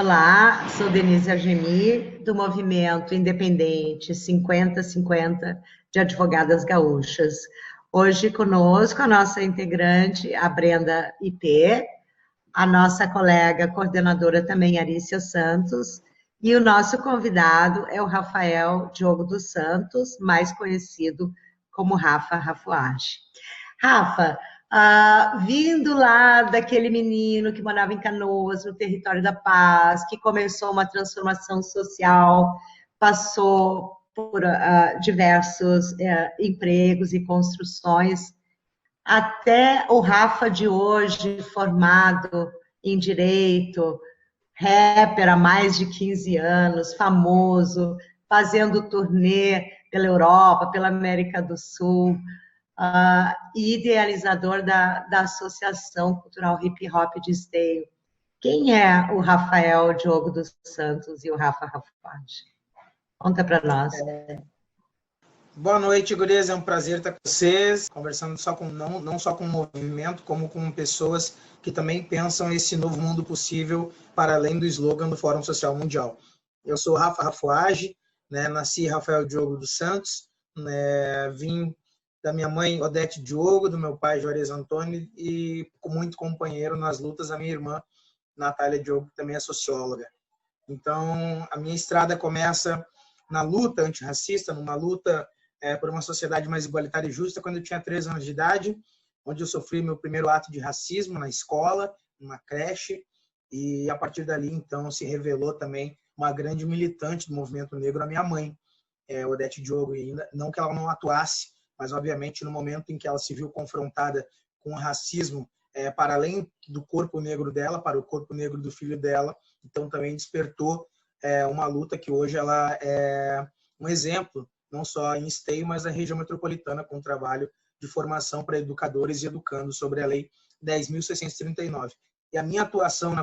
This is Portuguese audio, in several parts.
Olá, sou Denise Argemi, do movimento independente 50-50 de Advogadas Gaúchas. Hoje conosco a nossa integrante, a Brenda IP, a nossa colega coordenadora também, Arícia Santos, e o nosso convidado é o Rafael Diogo dos Santos, mais conhecido como Rafa Rafuage. Rafa, vindo lá daquele menino que morava em Canoas, no território da paz, que começou uma transformação social, passou por diversos empregos e construções, até o Rafa de hoje, formado em Direito, rapper há mais de 15 anos, famoso, fazendo turnê pela Europa, pela América do Sul, e idealizador da Associação Cultural Hip Hop de Esteio. Quem é o Rafael Diogo dos Santos e o Rafa Rafage? Conta para nós. Boa noite, gurias. É um prazer estar com vocês, conversando não só com o movimento, como com pessoas que também pensam esse novo mundo possível para além do slogan do Fórum Social Mundial. Eu sou Rafa Rafuage, nasci Rafael Diogo dos Santos, vim da minha mãe Odete Diogo, do meu pai Juarez Antônio e com muito companheiro nas lutas a minha irmã Natália Diogo, que também é socióloga. Então, a minha estrada começa na luta antirracista, numa luta por uma sociedade mais igualitária e justa, quando eu tinha 13 anos de idade, onde eu sofri meu primeiro ato de racismo na escola, numa creche, e a partir dali, então, se revelou também uma grande militante do movimento negro, a minha mãe, Odete Diogo, ainda não que ela não atuasse, mas, obviamente, no momento em que ela se viu confrontada com o racismo, para além do corpo negro dela, para o corpo negro do filho dela, então também despertou uma luta que hoje ela é um exemplo, não só em Esteio, mas na região metropolitana, com trabalho de formação para educadores e educando sobre a Lei 10.639. E a minha atuação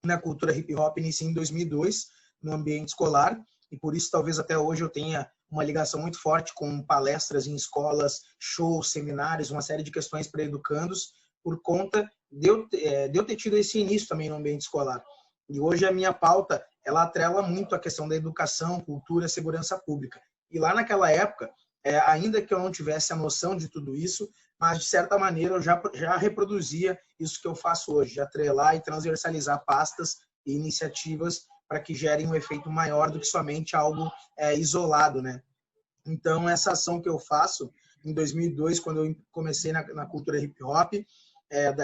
na cultura hip-hop inicia em 2002, no ambiente escolar, e por isso talvez até hoje eu tenha uma ligação muito forte com palestras em escolas, shows, seminários, uma série de questões para educandos, por conta de eu ter tido esse início também no ambiente escolar. E hoje a minha pauta, ela atrela muito a questão da educação, cultura, segurança pública. E lá naquela época, ainda que eu não tivesse a noção de tudo isso, mas de certa maneira eu já reproduzia isso que eu faço hoje, de atrelar e transversalizar pastas e iniciativas para que gerem um efeito maior do que somente algo isolado, né? Então, essa ação que eu faço em 2002, quando eu comecei na cultura hip-hop,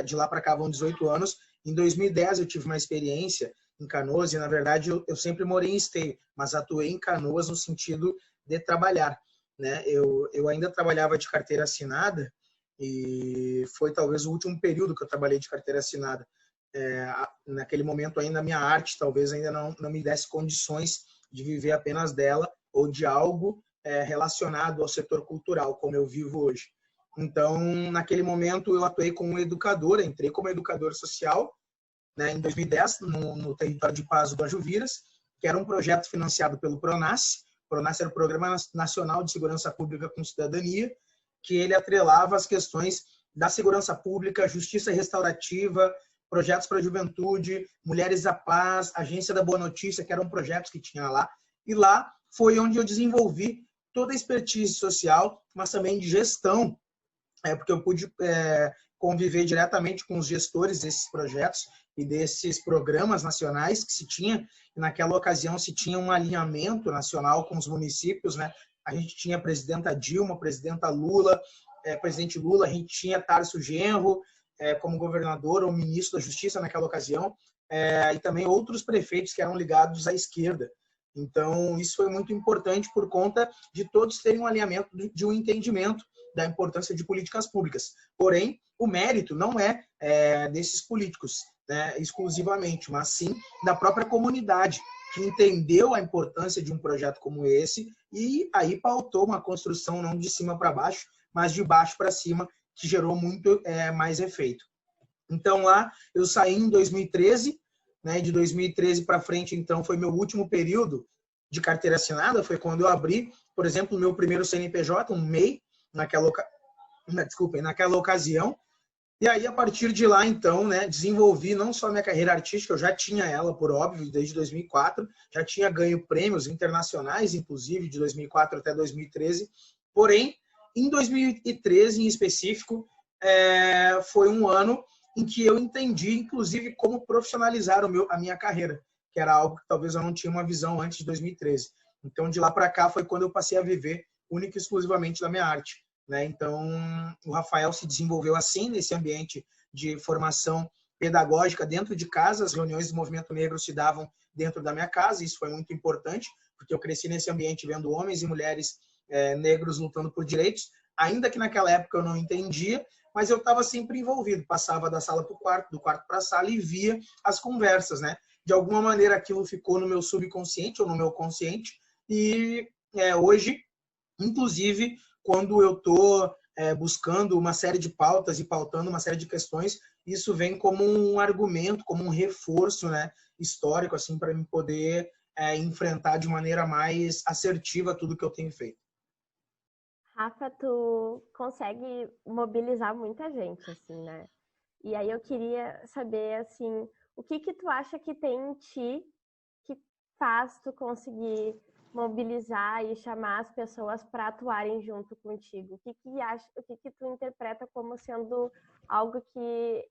de lá para cá vão 18 anos. Em 2010 eu tive uma experiência em Canoas, e na verdade eu sempre morei em Esteio, mas atuei em Canoas no sentido de trabalhar, né? Eu ainda trabalhava de carteira assinada, e foi talvez o último período que eu trabalhei de carteira assinada. Naquele momento ainda a minha arte talvez ainda não me desse condições de viver apenas dela ou de algo relacionado ao setor cultural, como eu vivo hoje. Então, naquele momento, eu atuei como educadora, entrei como educador social, em 2010, no território de Pazo do Ajuviras, que era um projeto financiado pelo PRONASSE. O PRONASSE era o Programa Nacional de Segurança Pública com Cidadania, que ele atrelava as questões da segurança pública, justiça restaurativa, projetos para a juventude, Mulheres da Paz, Agência da Boa Notícia, que eram projetos que tinha lá. E lá foi onde eu desenvolvi toda a expertise social, mas também de gestão, porque eu pude conviver diretamente com os gestores desses projetos e desses programas nacionais que se tinha. E naquela ocasião se tinha um alinhamento nacional com os municípios, né? A gente tinha a presidenta Dilma, presidente Lula, a gente tinha Tarso Genro como governador ou ministro da Justiça naquela ocasião, e também outros prefeitos que eram ligados à esquerda. Então, isso foi muito importante por conta de todos terem um alinhamento de um entendimento da importância de políticas públicas. Porém, o mérito não é desses políticos, né, exclusivamente, mas sim da própria comunidade, que entendeu a importância de um projeto como esse e aí pautou uma construção não de cima para baixo, mas de baixo para cima, que gerou muito mais efeito. Então, lá eu saí em 2013, né, de 2013 para frente, então, foi meu último período de carteira assinada, foi quando eu abri, por exemplo, o meu primeiro CNPJ, um MEI, naquela ocasião, E aí, a partir de lá, então, né, desenvolvi não só a minha carreira artística, eu já tinha ela, por óbvio, desde 2004, já tinha ganho prêmios internacionais, inclusive, de 2004 até 2013. Porém, em 2013, em específico, foi um ano em que eu entendi, inclusive, como profissionalizar a minha carreira, que era algo que talvez eu não tinha uma visão antes de 2013. Então, de lá para cá, foi quando eu passei a viver única e exclusivamente da minha arte. Né? Então, o Rafael se desenvolveu assim, nesse ambiente de formação pedagógica dentro de casa. As reuniões do Movimento Negro se davam dentro da minha casa, isso foi muito importante, porque eu cresci nesse ambiente vendo homens e mulheres negros lutando por direitos, ainda que naquela época eu não entendia, mas eu estava sempre envolvido, passava da sala para o quarto, do quarto para a sala e via as conversas. Né? De alguma maneira aquilo ficou no meu subconsciente ou no meu consciente, e hoje, inclusive, quando eu estou buscando uma série de pautas e pautando uma série de questões, isso vem como um argumento, como um reforço, né, histórico, assim, para me poder enfrentar de maneira mais assertiva tudo que eu tenho feito. Rafa, tu consegue mobilizar muita gente, assim, né? E aí eu queria saber, assim, o que que tu acha que tem em ti que faz tu conseguir mobilizar e chamar as pessoas para atuarem junto contigo? O que que tu interpreta como sendo algo que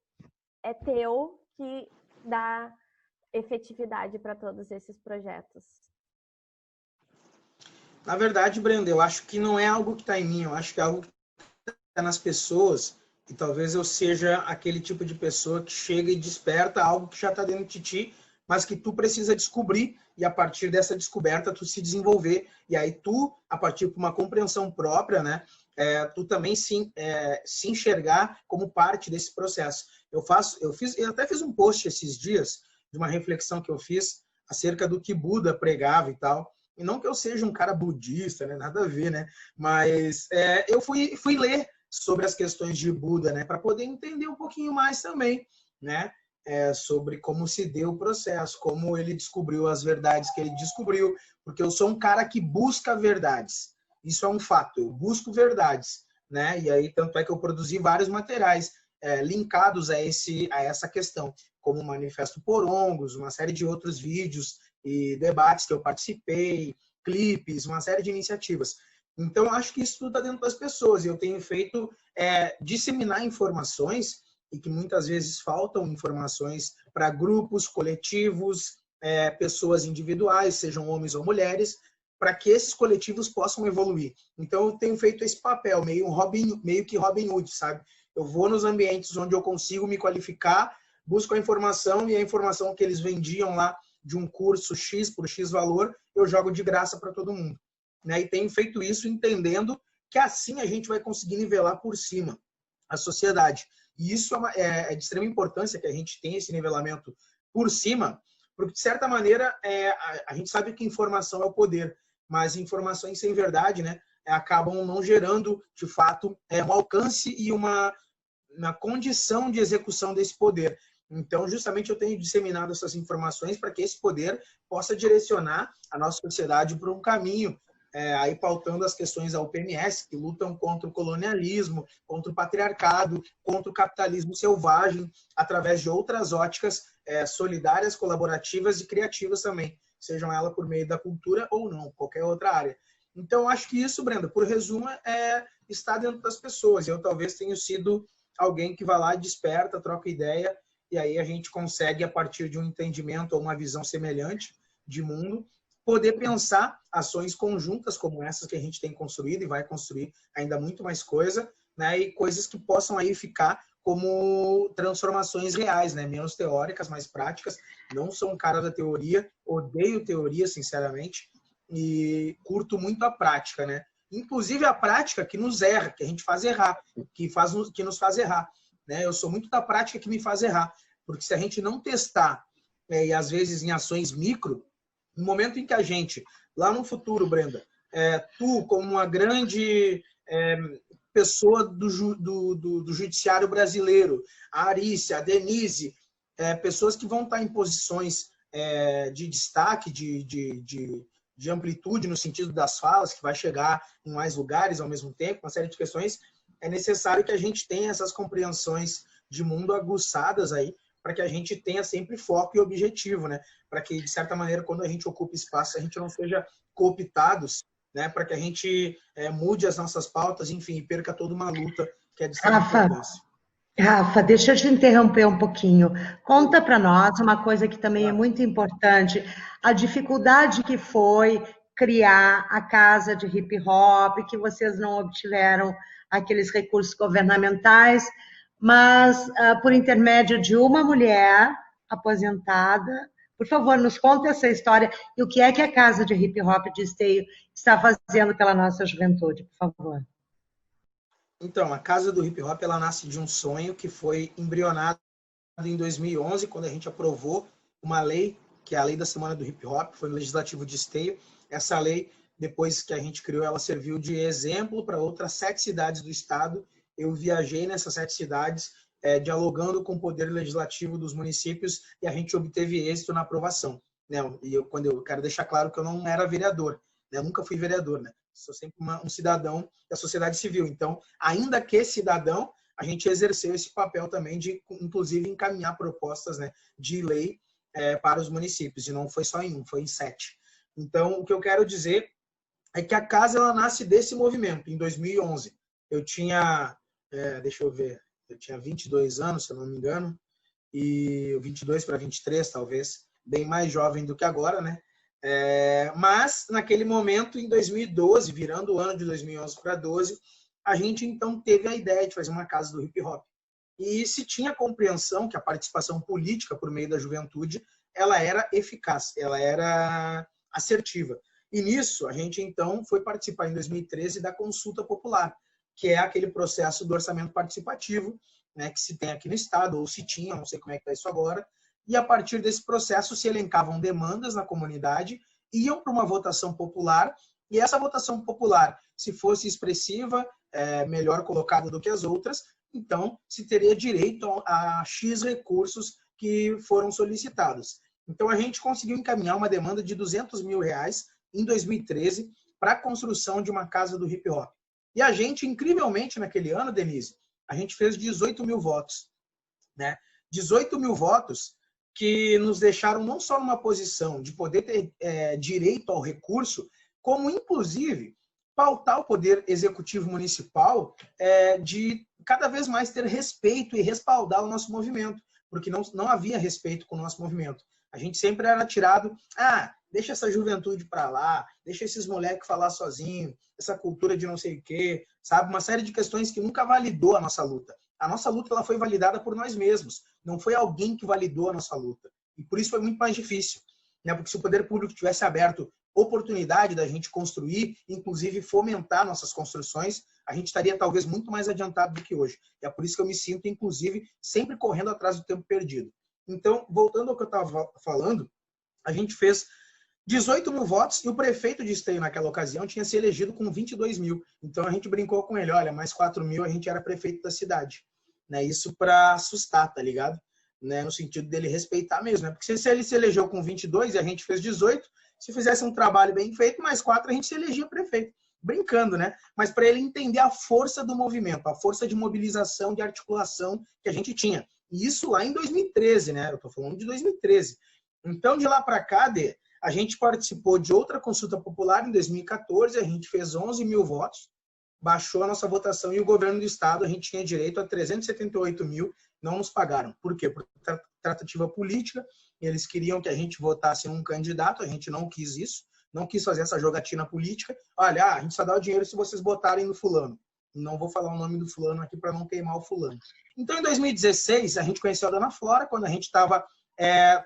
é teu, que dá efetividade para todos esses projetos? Na verdade, Brenda, eu acho que não é algo que está em mim, eu acho que é algo que está nas pessoas, e talvez eu seja aquele tipo de pessoa que chega e desperta algo que já está dentro de ti, mas que tu precisa descobrir, e a partir dessa descoberta tu se desenvolver, e aí tu, a partir de uma compreensão própria, né, tu também se enxergar como parte desse processo. Eu até fiz um post esses dias, de uma reflexão que eu fiz acerca do que Buda pregava e tal, e não que eu seja um cara budista, né, nada a ver, né, mas eu fui ler sobre as questões de Buda, né, para poder entender um pouquinho mais também, né, sobre como se deu o processo, como ele descobriu as verdades que ele descobriu, porque eu sou um cara que busca verdades. Isso é um fato, eu busco verdades, né? E aí tanto é que eu produzi vários materiais linkados a essa questão, como o Manifesto Porongos, uma série de outros vídeos e debates que eu participei, clipes, uma série de iniciativas. Então, acho que isso tudo está dentro das pessoas. E eu tenho feito disseminar informações, e que muitas vezes faltam informações para grupos, coletivos, pessoas individuais, sejam homens ou mulheres, para que esses coletivos possam evoluir. Então, eu tenho feito esse papel, meio que Robin Hood, sabe? Eu vou nos ambientes onde eu consigo me qualificar, busco a informação, e a informação que eles vendiam lá de um curso X por X valor, eu jogo de graça para todo mundo. Né? E tenho feito isso entendendo que assim a gente vai conseguir nivelar por cima a sociedade. E isso é de extrema importância que a gente tenha esse nivelamento por cima, porque, de certa maneira, a gente sabe que informação é o poder, mas informações sem verdade, né, acabam não gerando, de fato, um alcance e uma condição de execução desse poder. Então, justamente, eu tenho disseminado essas informações para que esse poder possa direcionar a nossa sociedade para um caminho, aí pautando as questões da UPMS, que lutam contra o colonialismo, contra o patriarcado, contra o capitalismo selvagem, através de outras óticas solidárias, colaborativas e criativas também, sejam elas por meio da cultura ou não, qualquer outra área. Então, acho que isso, Brenda, por resumo, está dentro das pessoas. Eu talvez tenha sido alguém que vai lá, desperta, troca ideia, e aí a gente consegue, a partir de um entendimento ou uma visão semelhante de mundo, poder pensar ações conjuntas como essas que a gente tem construído e vai construir ainda muito mais coisa, né? E coisas que possam aí ficar como transformações reais, né? Menos teóricas, mais práticas. Não sou um cara da teoria, odeio teoria, sinceramente, e curto muito a prática, né? Inclusive a prática que nos erra, que a gente faz errar, que nos faz errar, né? Eu sou muito da prática que me faz errar, porque se a gente não testar, e às vezes em ações micro, no momento em que a gente, lá no futuro, Brenda, tu como uma grande pessoa do judiciário brasileiro, a Arícia, a Denise, pessoas que vão estar em posições de destaque, de amplitude no sentido das falas, que vai chegar em mais lugares ao mesmo tempo, uma série de questões, é necessário que a gente tenha essas compreensões de mundo aguçadas aí, para que a gente tenha sempre foco e objetivo, né? Para que, de certa maneira, quando a gente ocupa espaço, a gente não seja cooptados, né? Para que a gente mude as nossas pautas, enfim, e perca toda uma luta que é de extrema Rafa, importância. Rafa, deixa eu te interromper um pouquinho. Conta para nós uma coisa que também é Claro. muito importante, a dificuldade que foi criar a casa de hip hop, que vocês não obtiveram aqueles recursos governamentais, mas por intermédio de uma mulher aposentada. Por favor, nos conta essa história e o que é que a casa de hip hop de Esteio está fazendo pela nossa juventude, por favor. Então, a Casa do Hip Hop, ela nasce de um sonho que foi embrionado em 2011, quando a gente aprovou uma lei, que é a Lei da Semana do Hip Hop, foi no Legislativo de Esteio. Essa lei, depois que a gente criou, ela serviu de exemplo para outras 7 cidades do estado. Eu viajei nessas 7 cidades, dialogando com o poder legislativo dos municípios, e a gente obteve êxito na aprovação. Né? E eu quero deixar claro que eu não era vereador, né? Eu nunca fui vereador, né? Sou sempre um cidadão da sociedade civil. Então, ainda que cidadão, a gente exerceu esse papel também de, inclusive, encaminhar propostas, né, de lei para os municípios. E não foi só em um, foi em 7. Então, o que eu quero dizer é que a casa ela nasce desse movimento. Em 2011, eu tinha, deixa eu ver, eu tinha 22 anos, se eu não me engano, e 22 para 23, talvez, bem mais jovem do que agora, né? Mas, naquele momento, em 2012, virando o ano de 2011 para 12, a gente, então, teve a ideia de fazer uma casa do hip hop. E se tinha compreensão que a participação política por meio da juventude, ela era eficaz, ela era assertiva. E nisso, a gente, então, foi participar em 2013 da consulta popular, que é aquele processo do orçamento participativo, né, que se tem aqui no estado, ou se tinha, não sei como é que está isso agora, e a partir desse processo se elencavam demandas na comunidade, iam para uma votação popular, e essa votação popular, se fosse expressiva, melhor colocada do que as outras, então se teria direito a X recursos que foram solicitados. Então a gente conseguiu encaminhar uma demanda de R$200 mil em 2013 para a construção de uma casa do hip hop. E a gente, incrivelmente, naquele ano, Denise, a gente fez 18 mil votos. Né? 18 mil votos que nos deixaram não só numa posição de poder ter direito ao recurso, como, inclusive, pautar o poder executivo municipal de cada vez mais ter respeito e respaldar o nosso movimento, porque não havia respeito com o nosso movimento. A gente sempre era tirado, deixa essa juventude para lá, deixa esses moleques falar sozinho, essa cultura de não sei o quê, sabe? Uma série de questões que nunca validou a nossa luta. A nossa luta ela foi validada por nós mesmos. Não foi alguém que validou a nossa luta. E por isso foi muito mais difícil. Né? Porque se o poder público tivesse aberto oportunidade da gente construir, inclusive fomentar nossas construções, a gente estaria talvez muito mais adiantado do que hoje. E é por isso que eu me sinto, inclusive, sempre correndo atrás do tempo perdido. Então, voltando ao que eu estava falando, a gente fez 18 mil votos e o prefeito de Esteio, naquela ocasião, tinha se elegido com 22 mil. Então, a gente brincou com ele, olha, mais 4 mil a gente era prefeito da cidade. Né? Isso para assustar, tá ligado? Né? No sentido dele respeitar mesmo. Né? Porque se ele se elegeu com 22 e a gente fez 18, se fizesse um trabalho bem feito, mais 4 a gente se elegia prefeito. Brincando, né? Mas para ele entender a força do movimento, a força de mobilização, de articulação que a gente tinha. E isso lá em 2013, né? Eu estou falando de 2013. Então, de lá para cá, a gente participou de outra consulta popular em 2014, a gente fez 11 mil votos, baixou a nossa votação e o governo do estado, a gente tinha direito a 378 mil, não nos pagaram. Por quê? Por tratativa política, eles queriam que a gente votasse em um candidato, a gente não quis isso, não quis fazer essa jogatina política. Olha, a gente só dá o dinheiro se vocês botarem no fulano. Não vou falar o nome do fulano aqui para não queimar o fulano. Então, em 2016, a gente conheceu a Dona Flora, quando a gente estava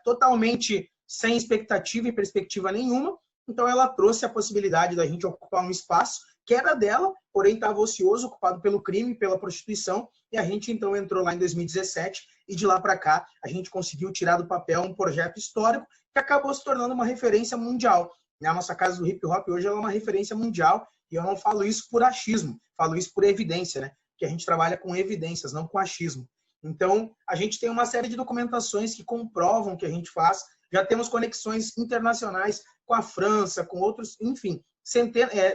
totalmente sem expectativa e perspectiva nenhuma. Então, ela trouxe a possibilidade da gente ocupar um espaço que era dela, porém estava ocioso, ocupado pelo crime, pela prostituição, e a gente, então, entrou lá em 2017, e de lá para cá, a gente conseguiu tirar do papel um projeto histórico que acabou se tornando uma referência mundial. A nossa Casa do Hip Hop hoje é uma referência mundial, e eu não falo isso por achismo, falo isso por evidência, né? Que a gente trabalha com evidências, não com achismo. Então, a gente tem uma série de documentações que comprovam que a gente faz. Já temos conexões internacionais com a França, com outros, enfim,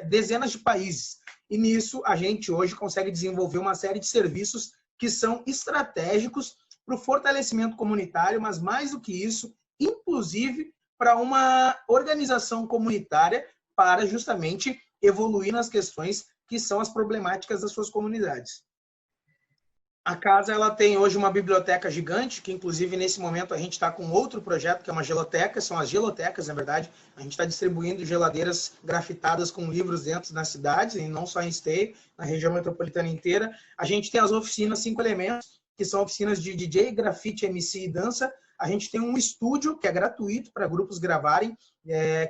dezenas de países. E nisso, a gente hoje consegue desenvolver uma série de serviços que são estratégicos para o fortalecimento comunitário, mas mais do que isso, inclusive para uma organização comunitária para justamente evoluir nas questões que são as problemáticas das suas comunidades. A casa ela tem hoje uma biblioteca gigante, que inclusive nesse momento a gente está com outro projeto, que é uma geloteca, são as gelotecas, na verdade. A gente está distribuindo geladeiras grafitadas com livros dentro das cidades, e não só em Esteio, na região metropolitana inteira. A gente tem as oficinas 5 Elementos, que são oficinas de DJ, grafite, MC e dança. A gente tem um estúdio, que é gratuito para grupos gravarem,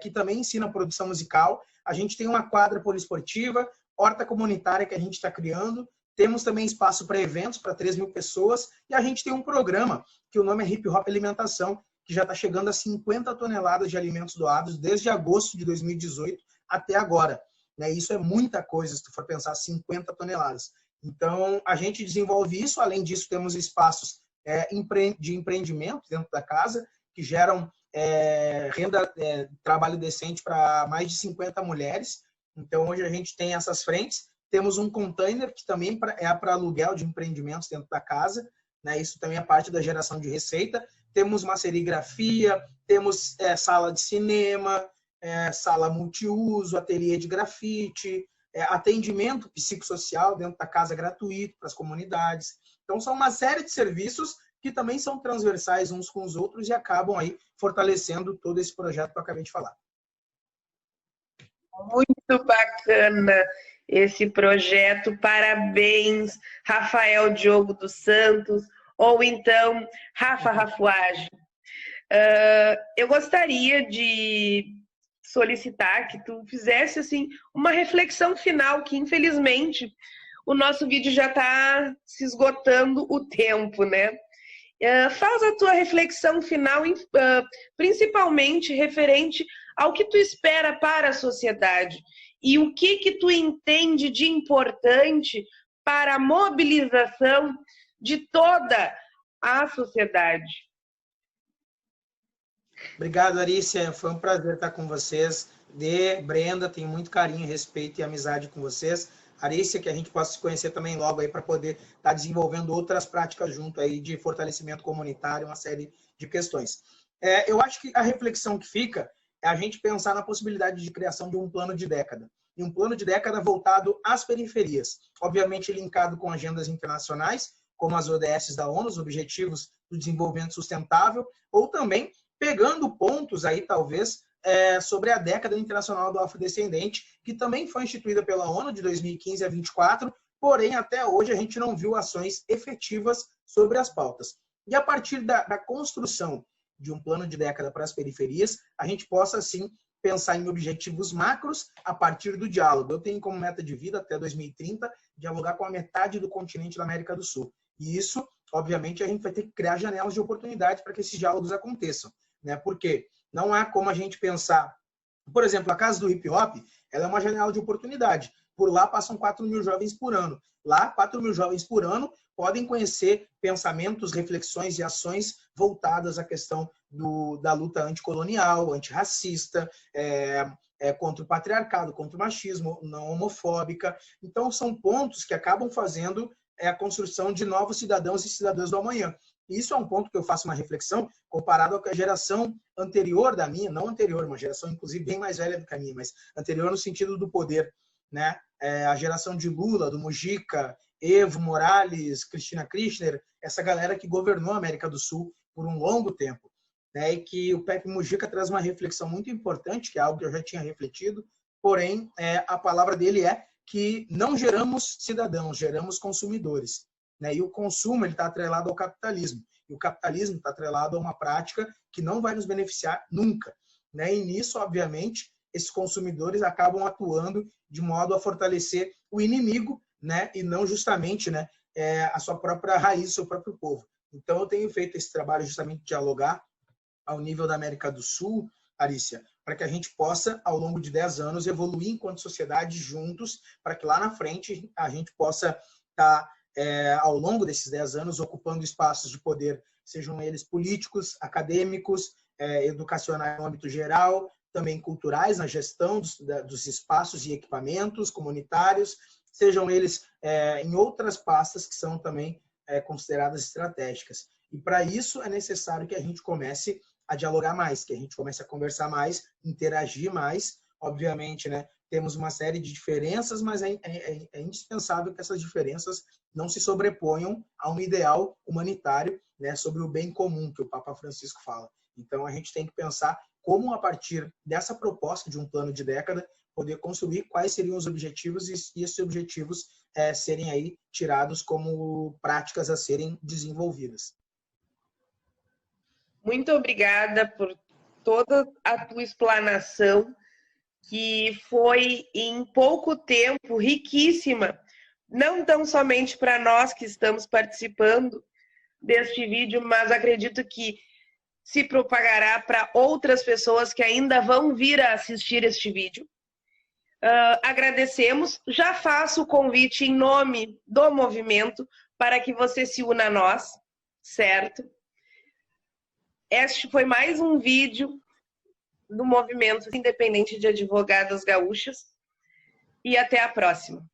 que também ensina produção musical. A gente tem uma quadra poliesportiva, horta comunitária que a gente está criando. Temos também espaço para eventos para 3.000 pessoas e a gente tem um programa que o nome é Hip Hop Alimentação, que já está chegando a 50 toneladas de alimentos doados desde agosto de 2018 até agora. Isso é muita coisa, se tu for pensar, 50 toneladas. Então, a gente desenvolve isso. Além disso, temos espaços de empreendimento dentro da casa, que geram renda, trabalho decente para mais de 50 mulheres. Então, hoje a gente tem essas frentes. Temos um container que também é para aluguel de empreendimentos dentro da casa. Isso também é parte da geração de receita. Temos uma serigrafia, temos sala de cinema, sala multiuso, ateliê de grafite, atendimento psicossocial dentro da casa gratuito para as comunidades. Então, são uma série de serviços que também são transversais uns com os outros e acabam aí fortalecendo todo esse projeto que eu acabei de falar. Muito bacana esse projeto. Parabéns, Rafael Diogo dos Santos, ou então Rafa Rafuage. Eu gostaria de solicitar que tu fizesse assim uma reflexão final, que infelizmente o nosso vídeo já está se esgotando o tempo, né? Faz a tua reflexão final, principalmente referente ao que tu espera para a sociedade e o que tu entende de importante para a mobilização de toda a sociedade. Obrigado, Arícia. Foi um prazer estar com vocês. Brenda, tenho muito carinho, respeito e amizade com vocês. Arícia, que a gente possa se conhecer também logo aí para poder estar desenvolvendo outras práticas junto aí de fortalecimento comunitário, uma série de questões. Eu acho que a reflexão que fica é a gente pensar na possibilidade de criação de um plano de década. E um plano de década voltado às periferias. Obviamente linkado com agendas internacionais, como as ODS da ONU, os Objetivos do Desenvolvimento Sustentável, ou também pegando pontos aí, talvez, sobre a década internacional do afrodescendente, que também foi instituída pela ONU de 2015 a 2024, porém, até hoje, a gente não viu ações efetivas sobre as pautas. E a partir da construção de um plano de década para as periferias, a gente possa, sim, pensar em objetivos macros a partir do diálogo. Eu tenho como meta de vida, até 2030, dialogar com a metade do continente da América do Sul. E isso, obviamente, a gente vai ter que criar janelas de oportunidade para que esses diálogos aconteçam, né? Porque não há como a gente pensar... Por exemplo, a Casa do Hip Hop, ela é uma janela de oportunidade. Por lá passam 4.000 jovens por ano. Lá, 4.000 jovens por ano podem conhecer pensamentos, reflexões e ações voltadas à questão da luta anticolonial, antirracista, contra o patriarcado, contra o machismo, não homofóbica. Então, são pontos que acabam fazendo a construção de novos cidadãos e cidadãs do amanhã. E isso é um ponto que eu faço uma reflexão comparado com a geração anterior da minha, não anterior, uma geração inclusive bem mais velha do que a minha, mas anterior no sentido do poder, né? A geração de Lula, do Mujica, Evo Morales, Cristina Kirchner, essa galera que governou a América do Sul por um longo tempo, né? E que o Pepe Mujica traz uma reflexão muito importante, que é algo que eu já tinha refletido, porém a palavra dele é que não geramos cidadãos, geramos consumidores, né? E o consumo está atrelado ao capitalismo. E o capitalismo está atrelado a uma prática que não vai nos beneficiar nunca, né? E nisso, obviamente, esses consumidores acabam atuando de modo a fortalecer o inimigo, né? E não justamente, né, a sua própria raiz, o seu próprio povo. Então, eu tenho feito esse trabalho justamente de dialogar ao nível da América do Sul, Arícia, para que a gente possa, ao longo de 10 anos, evoluir enquanto sociedade juntos, para que lá na frente a gente possa estar, ao longo desses 10 anos, ocupando espaços de poder, sejam eles políticos, acadêmicos, educacionais no âmbito geral, também culturais, na gestão dos espaços e equipamentos comunitários, sejam eles em outras pastas que são também consideradas estratégicas. E para isso é necessário que a gente comece a dialogar mais, que a gente comece a conversar mais, interagir mais. Obviamente, né, temos uma série de diferenças, mas é indispensável que essas diferenças não se sobreponham a um ideal humanitário, né, sobre o bem comum que o Papa Francisco fala. Então, a gente tem que pensar como, a partir dessa proposta de um plano de década, poder construir quais seriam os objetivos e esses objetivos serem aí tirados como práticas a serem desenvolvidas. Muito obrigada por toda a tua explanação, que foi em pouco tempo riquíssima, não tão somente para nós que estamos participando deste vídeo, mas acredito que se propagará para outras pessoas que ainda vão vir a assistir este vídeo. Agradecemos, já faço o convite em nome do movimento para que você se una a nós, certo? Este foi mais um vídeo do Movimento Independente de Advogadas Gaúchas e até a próxima.